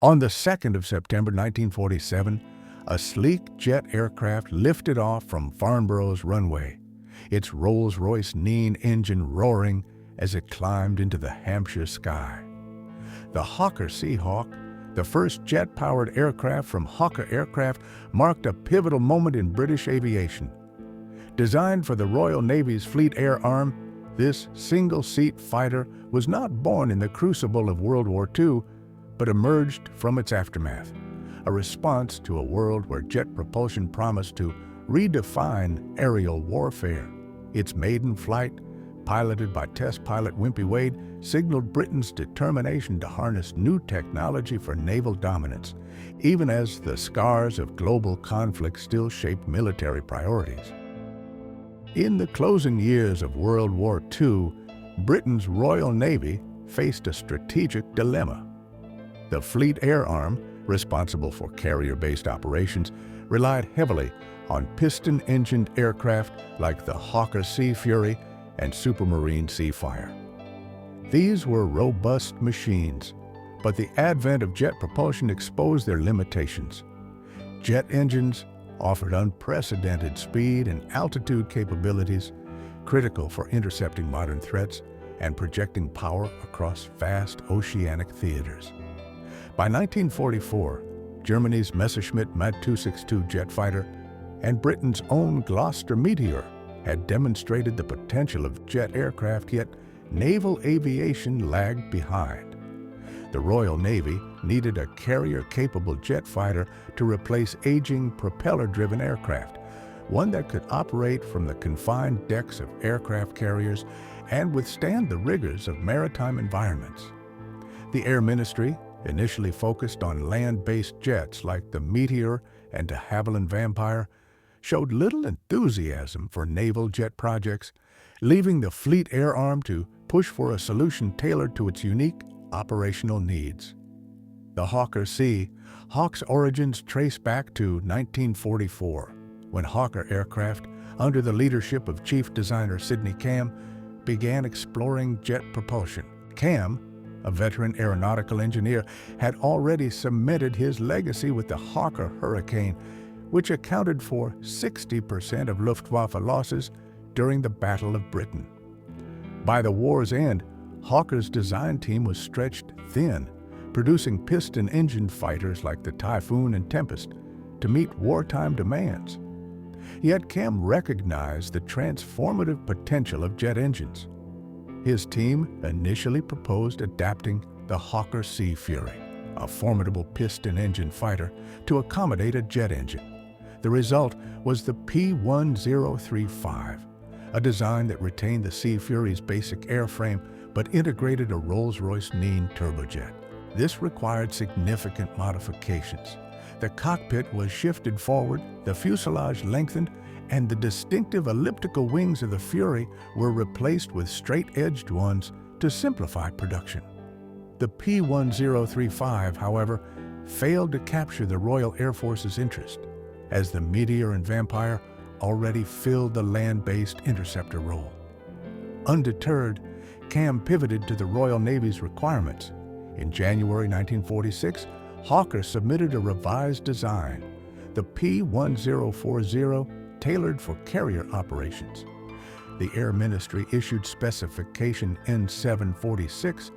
On the 2nd of September 1947, a sleek jet aircraft lifted off from Farnborough's runway, its Rolls-Royce Nene engine roaring as it climbed into the Hampshire sky. The Hawker Seahawk, the first jet-powered aircraft from Hawker Aircraft, marked a pivotal moment in British aviation. Designed for the Royal Navy's Fleet Air Arm, this single-seat fighter was not born in the crucible of World War II, but emerged from its aftermath, a response to a world where jet propulsion promised to redefine aerial warfare. Its maiden flight, piloted by test pilot Wimpy Wade, signaled Britain's determination to harness new technology for naval dominance, even as the scars of global conflict still shaped military priorities. In the closing years of World War II, Britain's Royal Navy faced a strategic dilemma. The Fleet Air Arm, responsible for carrier-based operations, relied heavily on piston-engined aircraft like the Hawker Sea Fury and Supermarine Seafire. These were robust machines, but the advent of jet propulsion exposed their limitations. Jet engines offered unprecedented speed and altitude capabilities, critical for intercepting modern threats and projecting power across vast oceanic theaters. By 1944, Germany's Messerschmitt MAD 262 jet fighter and Britain's own Gloucester Meteor had demonstrated the potential of jet aircraft, yet naval aviation lagged behind. The Royal Navy needed a carrier-capable jet fighter to replace aging propeller-driven aircraft, one that could operate from the confined decks of aircraft carriers and withstand the rigors of maritime environments. The Air Ministry initially focused on land-based jets like the Meteor and de Havilland Vampire, showed little enthusiasm for naval jet projects, leaving the Fleet Air Arm to push for a solution tailored to its unique operational needs. The Hawker Sea, Hawk's origins trace back to 1944, when Hawker Aircraft, under the leadership of Chief Designer Sidney Cam, began exploring jet propulsion. Cam, a veteran aeronautical engineer, had already cemented his legacy with the Hawker Hurricane, which accounted for 60% of Luftwaffe losses during the Battle of Britain. By the war's end, Hawker's design team was stretched thin, producing piston-engine fighters like the Typhoon and Tempest to meet wartime demands. Yet Cam recognized the transformative potential of jet engines. His team initially proposed adapting the Hawker Sea Fury, a formidable piston-engine fighter, to accommodate a jet engine. The result was the P1035, a design that retained the Sea Fury's basic airframe but integrated a Rolls-Royce Nene turbojet. This required significant modifications. The cockpit was shifted forward, the fuselage lengthened, and the distinctive elliptical wings of the Fury were replaced with straight-edged ones to simplify production. The P1035, however, failed to capture the Royal Air Force's interest, as the Meteor and Vampire already filled the land-based interceptor role. Undeterred, Cam pivoted to the Royal Navy's requirements. In January 1946, Hawker submitted a revised design, the P1040, tailored for carrier operations. The Air Ministry issued specification N746,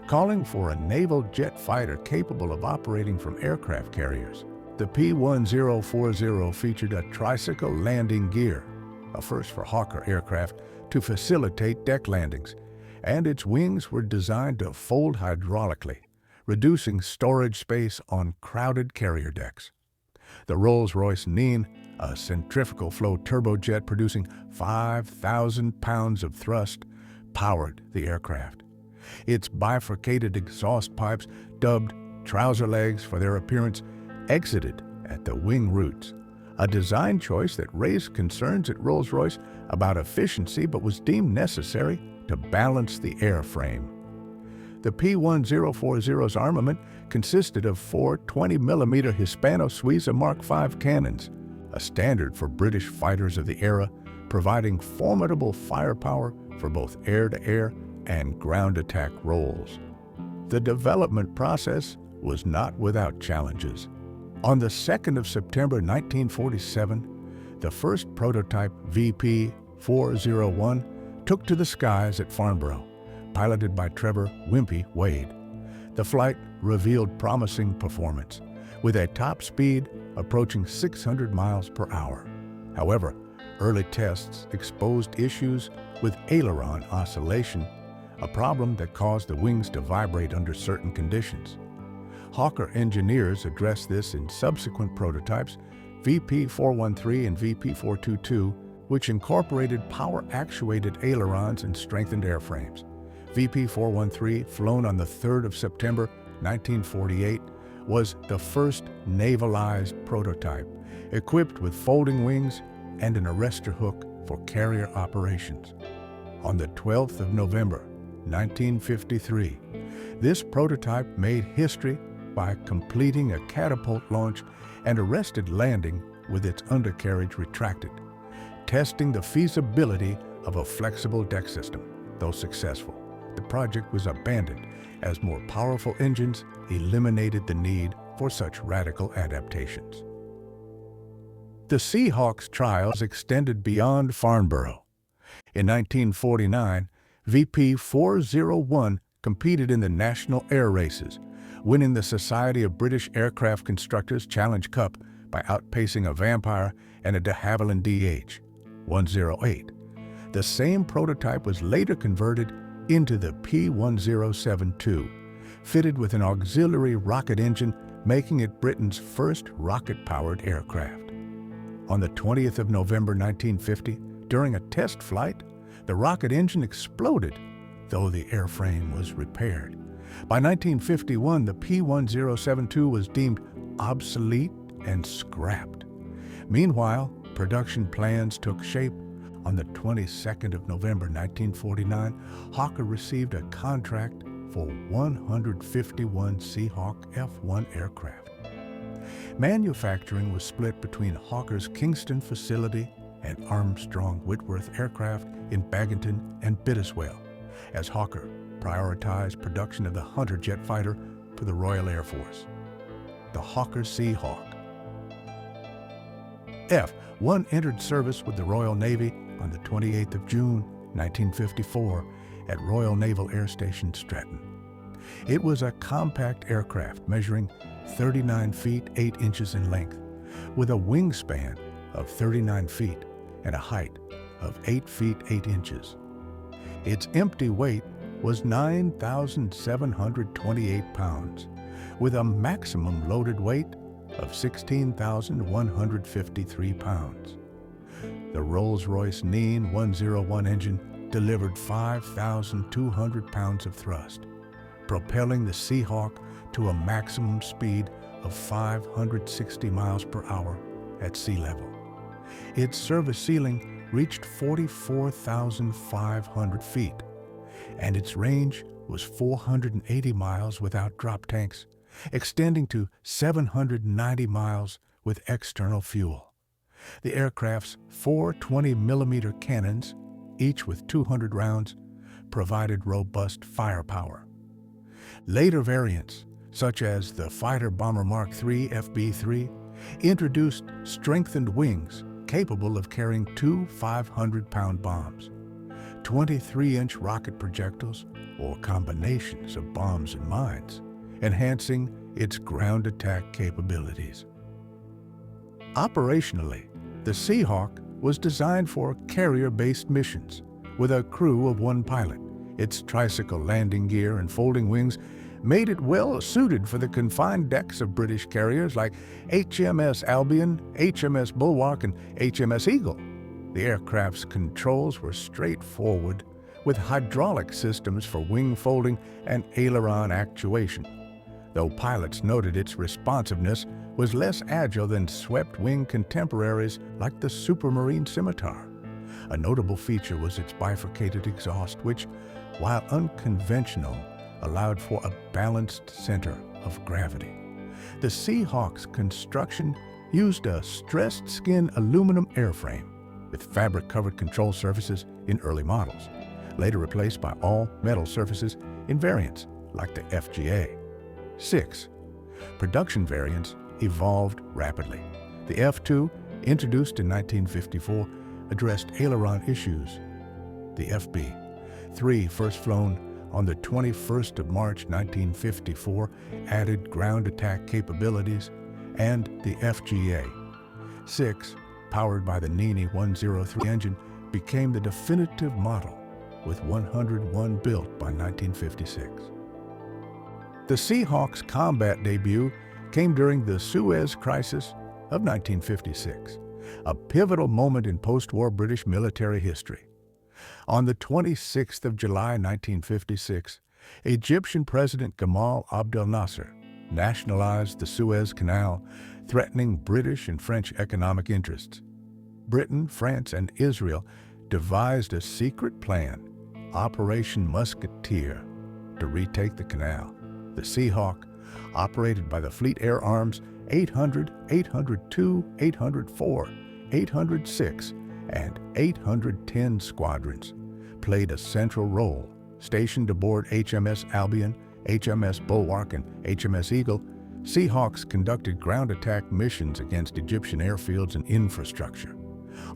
calling for a naval jet fighter capable of operating from aircraft carriers. The P1040 featured a tricycle landing gear, a first for Hawker aircraft, to facilitate deck landings, and its wings were designed to fold hydraulically, reducing storage space on crowded carrier decks. The Rolls-Royce Nene, a centrifugal flow turbojet producing 5,000 pounds of thrust, powered the aircraft. Its bifurcated exhaust pipes, dubbed trouser legs for their appearance, exited at the wing roots, a design choice that raised concerns at Rolls-Royce about efficiency but was deemed necessary to balance the airframe. The P1040's armament consisted of four 20mm Hispano-Suiza Mark V cannons, a standard for British fighters of the era, providing formidable firepower for both air-to-air and ground attack roles. The development process was not without challenges. On the 2nd of September 1947, the first prototype VP-401 took to the skies at Farnborough, piloted by Trevor "Wimpy" Wade. The flight revealed promising performance, with a top speed approaching 600 miles per hour. However, early tests exposed issues with aileron oscillation, a problem that caused the wings to vibrate under certain conditions. Hawker engineers addressed this in subsequent prototypes, VP-413 and VP-422, which incorporated power-actuated ailerons and strengthened airframes. VP-413, flown on the 3rd of September 1948, was the first navalized prototype, equipped with folding wings and an arrestor hook for carrier operations. On the 12th of November 1953, this prototype made history by completing a catapult launch and arrested landing with its undercarriage retracted, testing the feasibility of a flexible deck system. Though successful, the project was abandoned as more powerful engines eliminated the need for such radical adaptations. The Seahawk's trials extended beyond Farnborough. In 1949, VP-401 competed in the National Air Races, winning the Society of British Aircraft Constructors Challenge Cup by outpacing a Vampire and a de Havilland DH-108. The same prototype was later converted into the P-1072, fitted with an auxiliary rocket engine, making it Britain's first rocket-powered aircraft. On the 20th of November 1950, during a test flight, the rocket engine exploded, though the airframe was repaired. By 1951, the P-1072 was deemed obsolete and scrapped. Meanwhile, production plans took shape. On the 22nd of November 1949, Hawker received a contract for 151 Seahawk F-1 aircraft. Manufacturing was split between Hawker's Kingston facility and Armstrong Whitworth Aircraft in Baginton and Biddiswell, as Hawker prioritized production of the Hunter jet fighter for the Royal Air Force. The Hawker Seahawk F-1 entered service with the Royal Navy on the 28th of June 1954 at Royal Naval Air Station Stratton. It was a compact aircraft measuring 39 feet 8 inches in length, with a wingspan of 39 feet and a height of 8 feet 8 inches. Its empty weight was 9,728 pounds, with a maximum loaded weight of 16,153 pounds. The Rolls-Royce Nene 101 engine delivered 5,200 pounds of thrust, propelling the Seahawk to a maximum speed of 560 miles per hour at sea level. Its service ceiling reached 44,500 feet, and its range was 480 miles without drop tanks, extending to 790 miles with external fuel. The aircraft's 4 20-millimeter cannons, each with 200 rounds, provided robust firepower. Later variants, such as the Fighter Bomber Mark III FB-3, introduced strengthened wings capable of carrying 2 500-pound bombs, 23-inch rocket projectiles, or combinations of bombs and mines, enhancing its ground attack capabilities. Operationally, the Seahawk was designed for carrier-based missions with a crew of 1 pilot. Its tricycle landing gear and folding wings made it well suited for the confined decks of British carriers like HMS Albion, HMS Bulwark, and HMS Eagle. The aircraft's controls were straightforward, with hydraulic systems for wing folding and aileron actuation, though pilots noted its responsiveness was less agile than swept-wing contemporaries like the Supermarine Scimitar. A notable feature was its bifurcated exhaust, which, while unconventional, allowed for a balanced center of gravity. The Seahawk's construction used a stressed skin aluminum airframe with fabric-covered control surfaces in early models, later replaced by all-metal surfaces in variants like the FGA. 6. Production variants evolved rapidly. The F-2, introduced in 1954, addressed aileron issues. The FB-3, first flown on the 21st of March 1954, added ground attack capabilities, and the FGA-6, powered by the Nini 103 engine, became the definitive model, with 101 built by 1956. The Seahawk's combat debut came during the Suez Crisis of 1956, a pivotal moment in post-war British military history. On the 26th of July 1956, Egyptian President Gamal Abdel Nasser nationalized the Suez Canal, threatening British and French economic interests. Britain, France, and Israel devised a secret plan, Operation Musketeer, to retake the canal. The Seahawk, operated by the Fleet Air Arms 800, 802, 804, 806, and 810 squadrons, played a central role. Stationed aboard HMS Albion, HMS Bulwark, and HMS Eagle, Seahawks conducted ground attack missions against Egyptian airfields and infrastructure.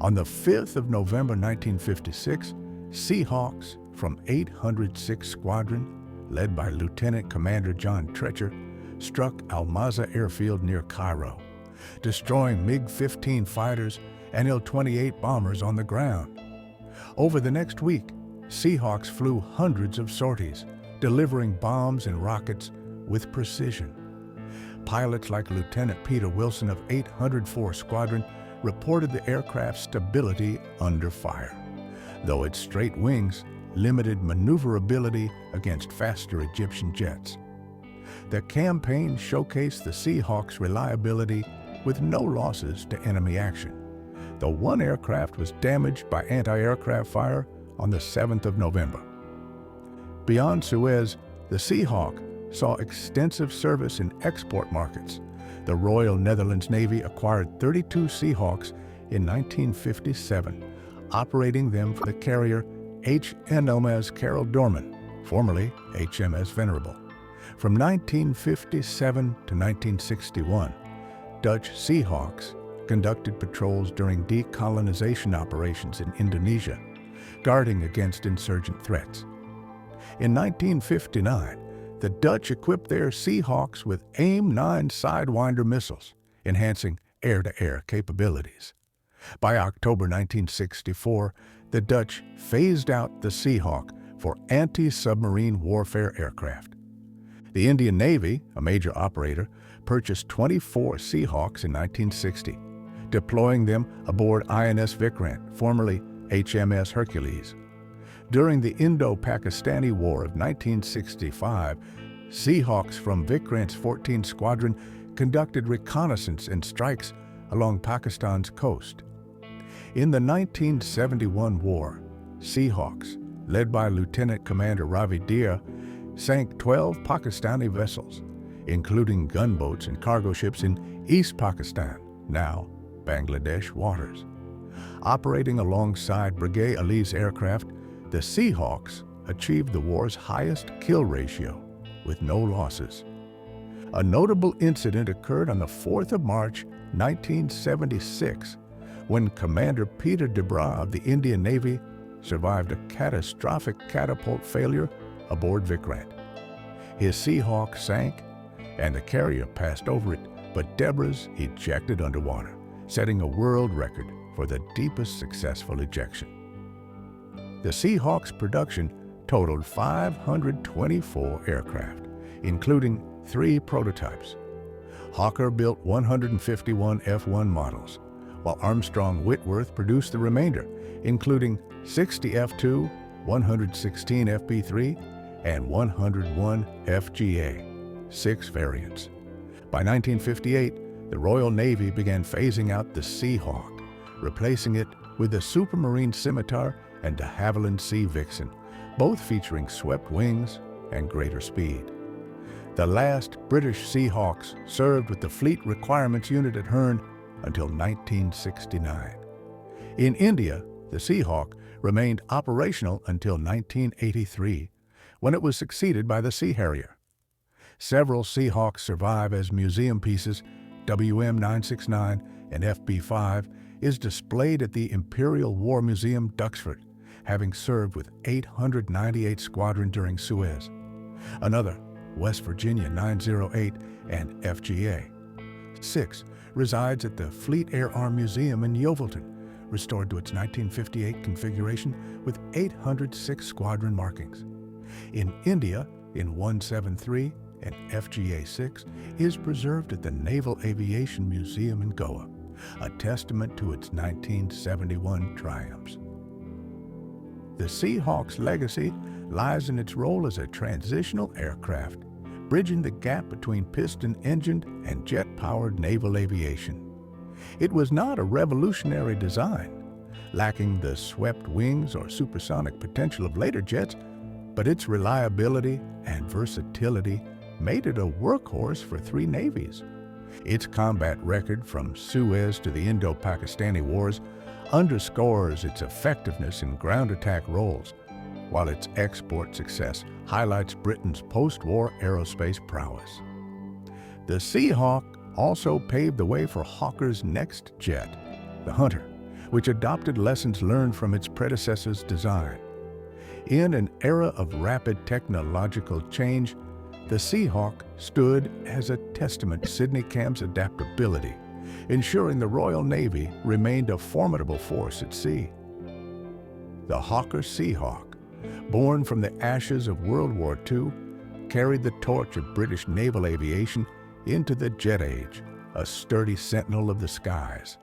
On the 5th of November 1956, Seahawks from 806 Squadron, led by Lieutenant Commander John Treacher, struck Al-Maza airfield near Cairo, destroying MiG-15 fighters and Il-28 bombers on the ground. Over the next week, Seahawks flew hundreds of sorties, delivering bombs and rockets with precision. Pilots like Lieutenant Peter Wilson of 804 Squadron reported the aircraft's stability under fire, though its straight wings limited maneuverability against faster Egyptian jets. The campaign showcased the Seahawks' reliability with no losses to enemy action, though one aircraft was damaged by anti-aircraft fire on the 7th of November. Beyond Suez, the Seahawk saw extensive service in export markets. The Royal Netherlands Navy acquired 32 Seahawks in 1957, operating them for the carrier HMS Carol Dorman, formerly HMS Venerable. From 1957 to 1961, Dutch Seahawks conducted patrols during decolonization operations in Indonesia, guarding against insurgent threats. In 1959, the Dutch equipped their Seahawks with AIM-9 Sidewinder missiles, enhancing air-to-air capabilities. By October 1964, the Dutch phased out the Seahawk for anti-submarine warfare aircraft. The Indian Navy, a major operator, purchased 24 Seahawks in 1960, deploying them aboard INS Vikrant, formerly HMS Hercules. During the Indo-Pakistani War of 1965, Seahawks from Vikrant's 14th Squadron conducted reconnaissance and strikes along Pakistan's coast. In the 1971 war, Seahawks, led by Lieutenant Commander Ravi Dhir, sank 12 Pakistani vessels, including gunboats and cargo ships in East Pakistan, now Bangladesh waters. Operating alongside Brigade Ali's aircraft, the Seahawks achieved the war's highest kill ratio, with no losses. A notable incident occurred on the 4th of March, 1976, when Commander Peter Debra of the Indian Navy survived a catastrophic catapult failure aboard Vikrant. His Seahawk sank, and the carrier passed over it, but Debra's ejected underwater, setting a world record for the deepest successful ejection. The Seahawk's production totaled 524 aircraft, including 3 prototypes. Hawker built 151 F-1 models, while Armstrong Whitworth produced the remainder, including 60 F-2, 116 FB-3, and 101 FGA, 6 variants. By 1958, the Royal Navy began phasing out the Seahawk, replacing it with the Supermarine Scimitar and de Havilland Sea Vixen, both featuring swept wings and greater speed. The last British Seahawks served with the Fleet Requirements Unit at Herne until 1969. In India, the Seahawk remained operational until 1983, when it was succeeded by the Sea Harrier. Several Seahawks survive as museum pieces. WM-969 and FB-5 is displayed at the Imperial War Museum, Duxford, having served with 898 Squadron during Suez. Another, West Virginia 908 and FGA-6, resides at the Fleet Air Arm Museum in Yeovilton, restored to its 1958 configuration with 806 squadron markings. In India, in 173 and FGA-6 is preserved at the Naval Aviation Museum in Goa, a testament to its 1971 triumphs. The Seahawk's legacy lies in its role as a transitional aircraft, bridging the gap between piston-engined and jet-powered naval aviation. It was not a revolutionary design, lacking the swept wings or supersonic potential of later jets, but its reliability and versatility made it a workhorse for three navies. Its combat record from Suez to the Indo-Pakistani Wars underscores its effectiveness in ground attack roles, while its export success highlights Britain's post-war aerospace prowess. The Seahawk also paved the way for Hawker's next jet, the Hunter, which adopted lessons learned from its predecessor's design. In an era of rapid technological change, the Seahawk stood as a testament to Sidney Camp's adaptability, ensuring the Royal Navy remained a formidable force at sea. The Hawker Seahawk, born from the ashes of World War II, carried the torch of British naval aviation into the jet age, a sturdy sentinel of the skies.